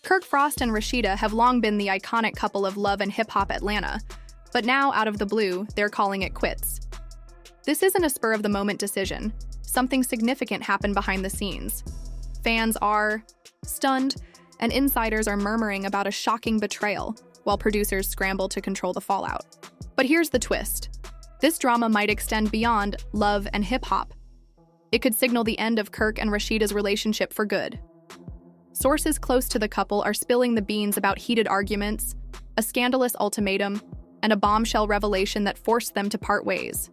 Kirk Frost and Rasheeda have long been the iconic couple of love and hip-hop Atlanta, but now, out of the blue, they're calling it quits. This isn't a spur-of-the-moment decision. Something significant happened behind the scenes. Fans are stunned, and insiders are murmuring about a shocking betrayal, while producers scramble to control the fallout. But here's the twist. This drama might extend beyond love and hip-hop. It could signal the end of Kirk and Rasheeda's relationship for good. Sources close to the couple are spilling the beans about heated arguments, a scandalous ultimatum, and a bombshell revelation that forced them to part ways.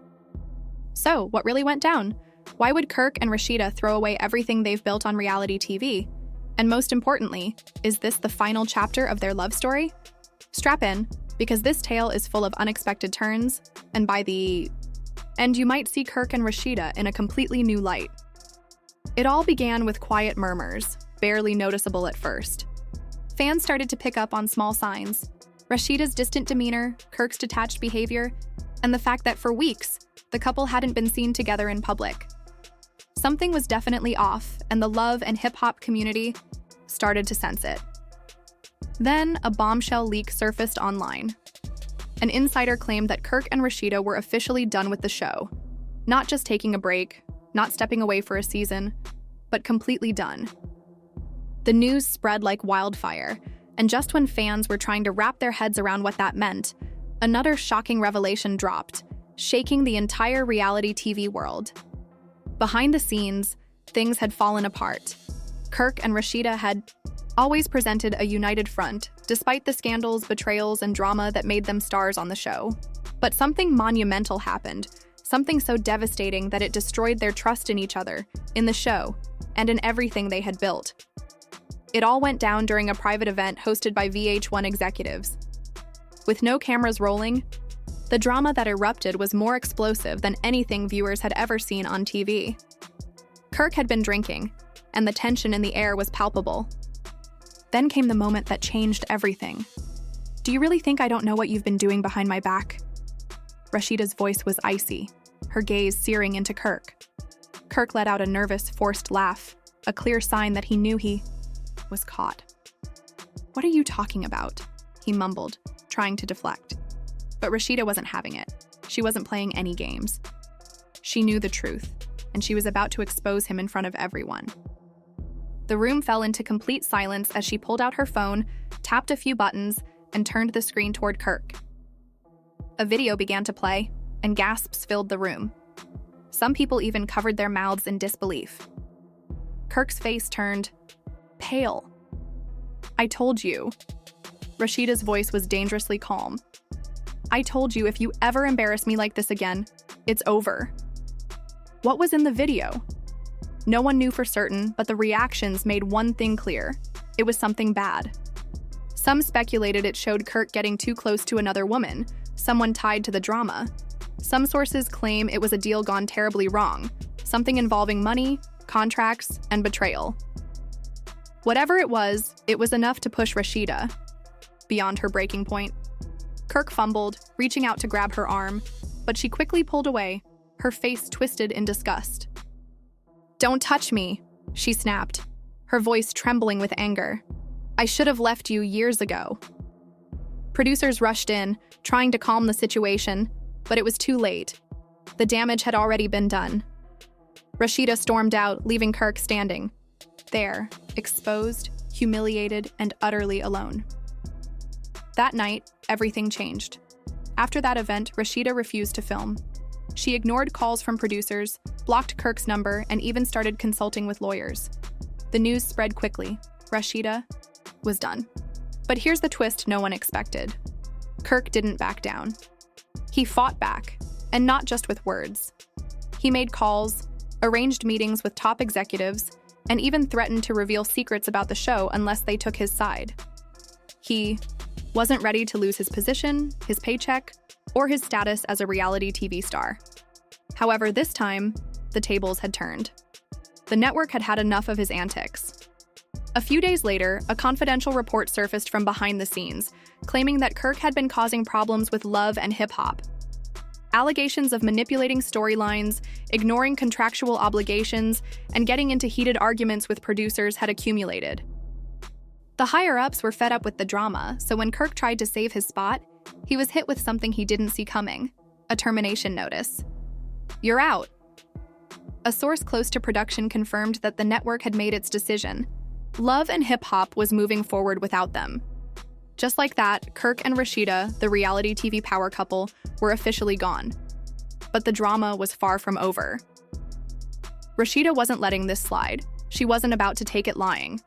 So, what really went down? Why would Kirk and Rasheeda throw away everything they've built on reality TV? And most importantly, is this the final chapter of their love story? Strap in, because this tale is full of unexpected turns, and by the end you might see Kirk and Rasheeda in a completely new light. It all began with quiet murmurs, barely noticeable at first. Fans started to pick up on small signs: Rasheeda's distant demeanor, Kirk's detached behavior, and the fact that for weeks, the couple hadn't been seen together in public. Something was definitely off, and the love and hip-hop community started to sense it. Then, a bombshell leak surfaced online. An insider claimed that Kirk and Rasheeda were officially done with the show. Not just taking a break, not stepping away for a season, but completely done. The news spread like wildfire, and just when fans were trying to wrap their heads around what that meant, another shocking revelation dropped, shaking the entire reality TV world. Behind the scenes, things had fallen apart. Kirk and Rasheeda had always presented a united front, despite the scandals, betrayals, and drama that made them stars on the show. But something monumental happened, something so devastating that it destroyed their trust in each other, in the show, and in everything they had built. It all went down during a private event hosted by VH1 executives. With no cameras rolling, the drama that erupted was more explosive than anything viewers had ever seen on TV. Kirk had been drinking, and the tension in the air was palpable. Then came the moment that changed everything. "Do you really think I don't know what you've been doing behind my back?" Rasheeda's voice was icy, her gaze searing into Kirk. Kirk let out a nervous, forced laugh, a clear sign that he knew he was caught. "What are you talking about?" he mumbled, trying to deflect. But Rasheeda wasn't having it. She wasn't playing any games. She knew the truth, and she was about to expose him in front of everyone. The room fell into complete silence as she pulled out her phone, tapped a few buttons, and turned the screen toward Kirk. A video began to play, and gasps filled the room. Some people even covered their mouths in disbelief. Kirk's face turned pale. "I told you." Rasheeda's voice was dangerously calm. "I told you if you ever embarrass me like this again, it's over." What was in the video? No one knew for certain, but the reactions made one thing clear. It was something bad. Some speculated it showed Kirk getting too close to another woman, someone tied to the drama. Some sources claim it was a deal gone terribly wrong, something involving money, contracts, and betrayal. Whatever it was enough to push Rasheeda beyond her breaking point. Kirk fumbled, reaching out to grab her arm, but she quickly pulled away, her face twisted in disgust. "Don't touch me," she snapped, her voice trembling with anger. "I should have left you years ago." Producers rushed in, trying to calm the situation, but it was too late. The damage had already been done. Rasheeda stormed out, leaving Kirk standing there, exposed, humiliated, and utterly alone. That night, everything changed. After that event, Rasheeda refused to film. She ignored calls from producers, blocked Kirk's number, and even started consulting with lawyers. The news spread quickly. Rasheeda was done. But here's the twist no one expected. Kirk didn't back down. He fought back, and not just with words. He made calls, arranged meetings with top executives, and even threatened to reveal secrets about the show unless they took his side. He wasn't ready to lose his position, his paycheck, or his status as a reality TV star. However, this time, the tables had turned. The network had had enough of his antics. A few days later, a confidential report surfaced from behind the scenes, claiming that Kirk had been causing problems with love and hip-hop. Allegations of manipulating storylines, ignoring contractual obligations, and getting into heated arguments with producers had accumulated. The higher-ups were fed up with the drama, so when Kirk tried to save his spot, he was hit with something he didn't see coming: a termination notice. "You're out." A source close to production confirmed that the network had made its decision. Love and Hip Hop was moving forward without them. Just like that, Kirk and Rasheeda, the reality TV power couple, were officially gone. But the drama was far from over. Rasheeda wasn't letting this slide. She wasn't about to take it lying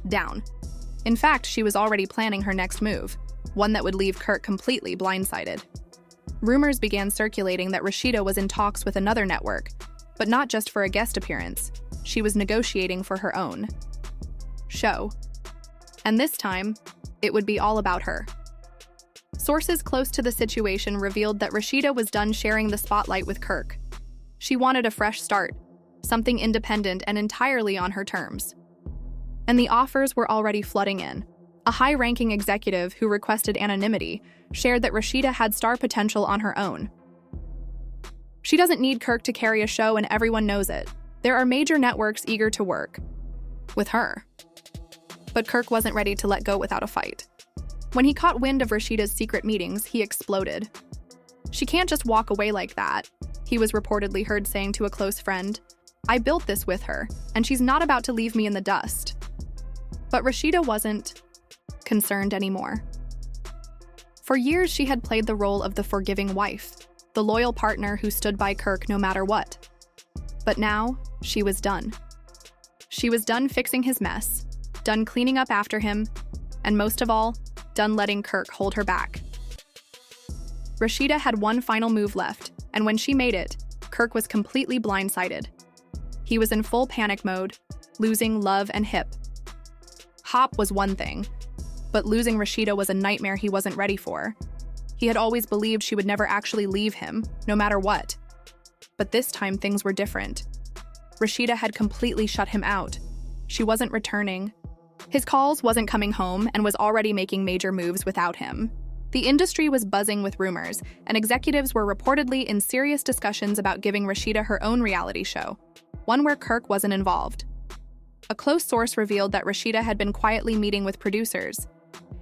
down. In fact, she was already planning her next move, one that would leave Kirk completely blindsided. Rumors began circulating that Rasheeda was in talks with another network, but not just for a guest appearance. She was negotiating for her own show. And this time, it would be all about her. Sources close to the situation revealed that Rasheeda was done sharing the spotlight with Kirk. She wanted a fresh start, something independent and entirely on her terms. And the offers were already flooding in. A high-ranking executive who requested anonymity shared that Rasheeda had star potential on her own. She doesn't need Kirk to carry a show, and everyone knows it. There are major networks eager to work with her. But Kirk wasn't ready to let go without a fight. When he caught wind of Rasheeda's secret meetings, he exploded. "She can't just walk away like that," he was reportedly heard saying to a close friend. "I built this with her, and she's not about to leave me in the dust." But Rasheeda wasn't concerned anymore. For years, she had played the role of the forgiving wife, the loyal partner who stood by Kirk no matter what. But now, she was done. She was done fixing his mess, done cleaning up after him, and most of all, done letting Kirk hold her back. Rasheeda had one final move left, and when she made it, Kirk was completely blindsided. He was in full panic mode, losing Love and Hip Hop was one thing, but losing Rasheeda was a nightmare he wasn't ready for. He had always believed she would never actually leave him, no matter what. But this time things were different. Rasheeda had completely shut him out. She wasn't returning. His calls, wasn't coming home, and was already making major moves without him. The industry was buzzing with rumors, and executives were reportedly in serious discussions about giving Rasheeda her own reality show, one where Kirk wasn't involved. A close source revealed that Rasheeda had been quietly meeting with producers,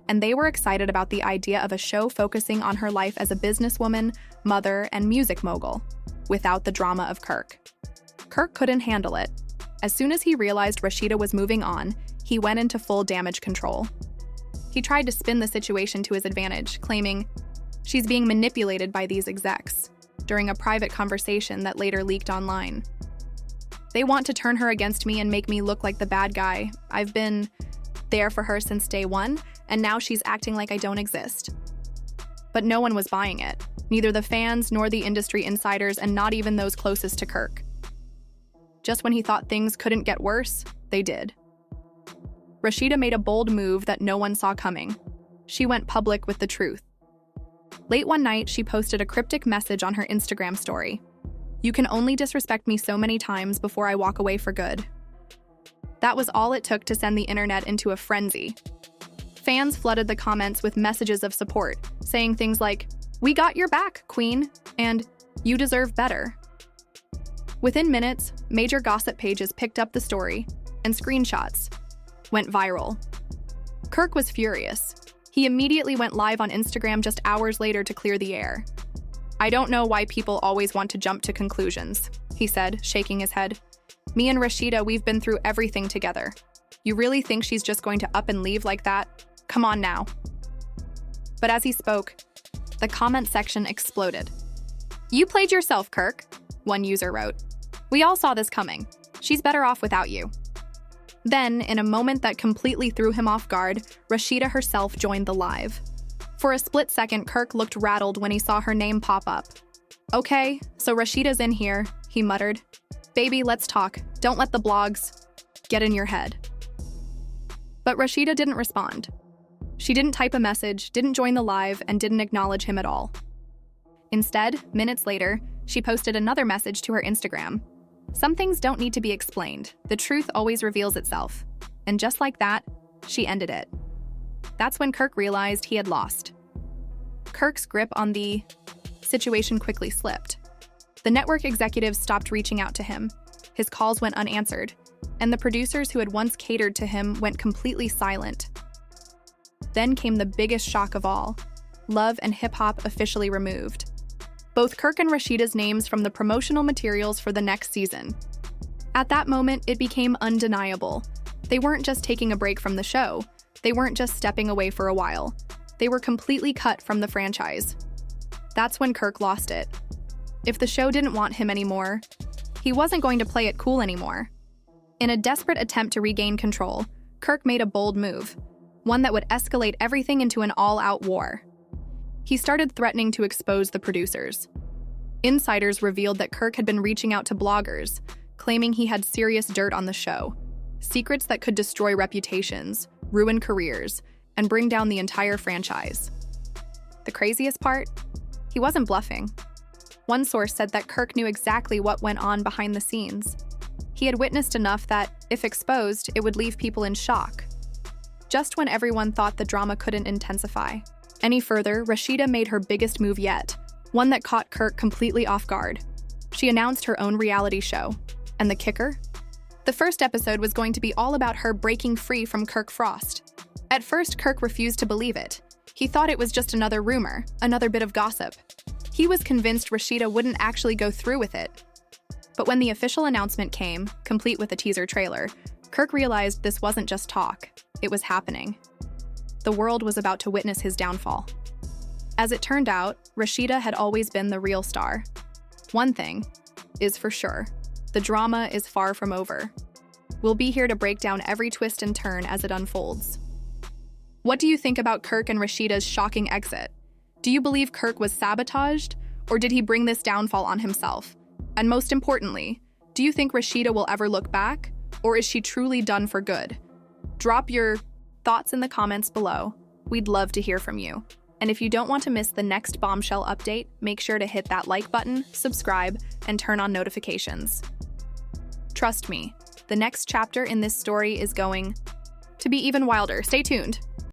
and they were excited about the idea of a show focusing on her life as a businesswoman, mother, and music mogul, without the drama of Kirk. Kirk couldn't handle it. As soon as he realized Rasheeda was moving on, he went into full damage control. He tried to spin the situation to his advantage, claiming, "She's being manipulated by these execs," during a private conversation that later leaked online. "They want to turn her against me and make me look like the bad guy. I've been there for her since day one, and now she's acting like I don't exist." But no one was buying it, neither the fans nor the industry insiders, and not even those closest to Kirk. Just when he thought things couldn't get worse, they did. Rasheeda made a bold move that no one saw coming. She went public with the truth. Late one night, she posted a cryptic message on her Instagram story. "You can only disrespect me so many times before I walk away for good." That was all it took to send the internet into a frenzy. Fans flooded the comments with messages of support, saying things like, "We got your back, Queen," and "You deserve better." Within minutes, major gossip pages picked up the story, and screenshots went viral. Kirk was furious. He immediately went live on Instagram just hours later to clear the air. "I don't know why people always want to jump to conclusions," he said, shaking his head. "Me and Rasheeda, we've been through everything together. You really think she's just going to up and leave like that? Come on now." But as he spoke, the comment section exploded. "You played yourself, Kirk," one user wrote. "We all saw this coming. She's better off without you." Then, in a moment that completely threw him off guard, Rasheeda herself joined the live. For a split second, Kirk looked rattled when he saw her name pop up. "Okay, so Rasheeda's in here," he muttered. "Baby, let's talk. Don't let the blogs get in your head." But Rasheeda didn't respond. She didn't type a message, didn't join the live, and didn't acknowledge him at all. Instead, minutes later, she posted another message to her Instagram. "Some things don't need to be explained. The truth always reveals itself." And just like that, she ended it. That's when Kirk realized he had lost. Kirk's grip on the situation quickly slipped. The network executives stopped reaching out to him. His calls went unanswered. and the producers who had once catered to him went completely silent. Then came the biggest shock of all: Love and Hip Hop officially removed. Both Kirk and Rasheeda's names from the promotional materials for the next season. At that moment, it became undeniable. They weren't just taking a break from the show. They weren't just stepping away for a while. They were completely cut from the franchise. That's when Kirk lost it. If the show didn't want him anymore, he wasn't going to play it cool anymore. In a desperate attempt to regain control, Kirk made a bold move, one that would escalate everything into an all-out war. He started threatening to expose the producers. Insiders revealed that Kirk had been reaching out to bloggers, claiming he had serious dirt on the show, secrets that could destroy reputations, ruin careers, and bring down the entire franchise. The craziest part? He wasn't bluffing. One source said that Kirk knew exactly what went on behind the scenes. He had witnessed enough that, if exposed, it would leave people in shock. Just when everyone thought the drama couldn't intensify any further, Rasheeda made her biggest move yet, one that caught Kirk completely off guard. She announced her own reality show. And the kicker? The first episode was going to be all about her breaking free from Kirk Frost. At first, Kirk refused to believe it. He thought it was just another rumor, another bit of gossip. He was convinced Rasheeda wouldn't actually go through with it. But when the official announcement came, complete with a teaser trailer, Kirk realized this wasn't just talk, it was happening. The world was about to witness his downfall. As it turned out, Rasheeda had always been the real star. One thing is for sure: the drama is far from over. We'll be here to break down every twist and turn as it unfolds. What do you think about Kirk and Rasheeda's shocking exit? Do you believe Kirk was sabotaged, or did he bring this downfall on himself? And most importantly, do you think Rasheeda will ever look back, or is she truly done for good? Drop your thoughts in the comments below. We'd love to hear from you. And if you don't want to miss the next bombshell update, make sure to hit that like button, subscribe, and turn on notifications. Trust me, the next chapter in this story is going to be even wilder. Stay tuned.